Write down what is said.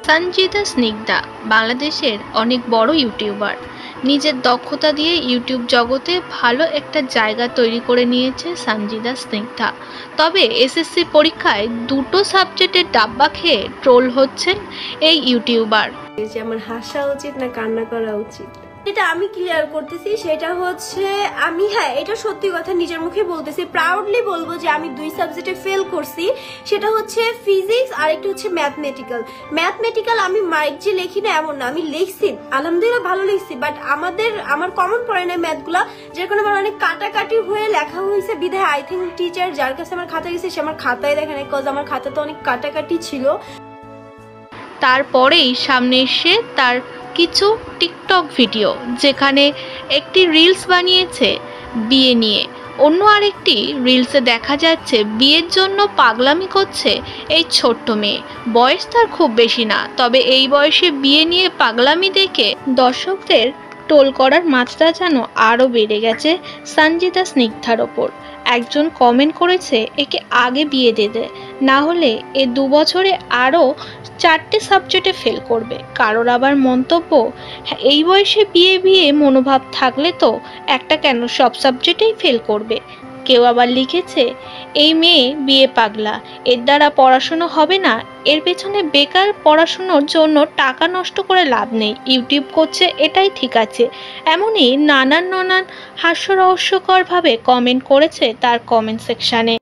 সঞ্জিদা স্নিগ্ধা বাংলাদেশের অনেক বড় ইউটিউবার। নিজের দক্ষতা দিয়ে ইউটিউব জগতে ভালো একটা জায়গা তৈরি করে নিয়েছে সঞ্জিদা স্নিগ্ধা। তবে এসএসসি পরীক্ষায় দুটো সাবজেক্টের ডাব্বা খেয়ে ট্রোল হচ্ছেন এই ইউটিউবার। যে আমার হাসা উচিত না কান্না করা উচিত, এটা আমি ক্লিয়ার করতেছি। সেটা হচ্ছে আমি, হ্যাঁ, এটা সত্যি কথা নিজের মুখে বলতেছি, প্রাউডলি বলবো যে আমি 2 সাবজেক্টে ফেল করছি। সেটা হচ্ছে ফিজিক্স আর একটা হচ্ছে ম্যাথমেটিক্যাল। আমি মাইক যে লিখি না এমন না, আমি লিখছি, আলহামদুলিল্লাহ ভালো লিখছি, বাট আমার কমন পড়ে না ম্যাথগুলা, যার কারণে আমার অনেক কাটাকাটি হয়ে লেখা হয়েছে। বিধায় আই থিঙ্ক টিচার যার কাছে আমার খাতা গেছে সে আমার খাতায় দেখে নাই, কজ আমার খাতাতে অনেক কাটাকাটি ছিল। তারপরেই সামনে এসে তার কিছু টিকটক ভিডিও, যেখানে একটি রিলস বানিয়েছে বিয়ে নিয়ে, অন্য আরেকটি রিলসে দেখা যাচ্ছে বিয়ের জন্য পাগলামি করছে এই ছোট্ট মেয়ে। বয়স তার খুব বেশি না, তবে এই বয়সে বিয়ে নিয়ে পাগলামি দেখে দর্শকদের টোল করার মাত্রা যেন আরও বেড়ে গেছে সঞ্জিদা স্নিগ্ধার ওপর। একজন কমেন্ট করেছে, একে আগে বিয়ে দিয়ে দে, না হলে এ 2 বছরে আরও 4টে সাবজেক্টে ফেল করবে। কারোর আবার মন্তব্য, হ্যাঁ, এই বয়সে বিয়ে মনোভাব থাকলে তো একটা কেন সব সাবজেক্টেই ফেল করবে। কেউ আবার লিখেছে, এই মেয়ে বিয়ে পাগলা, এর দ্বারা পড়াশুনো হবে না, এর পেছনে বেকার পড়াশুনোর জন্য টাকা নষ্ট করে লাভ নেই, ইউটিউব করছে এটাই ঠিক আছে। এমনই নানান হাস্যরহস্যকরভাবে কমেন্ট করেছে তার কমেন্ট সেকশানে।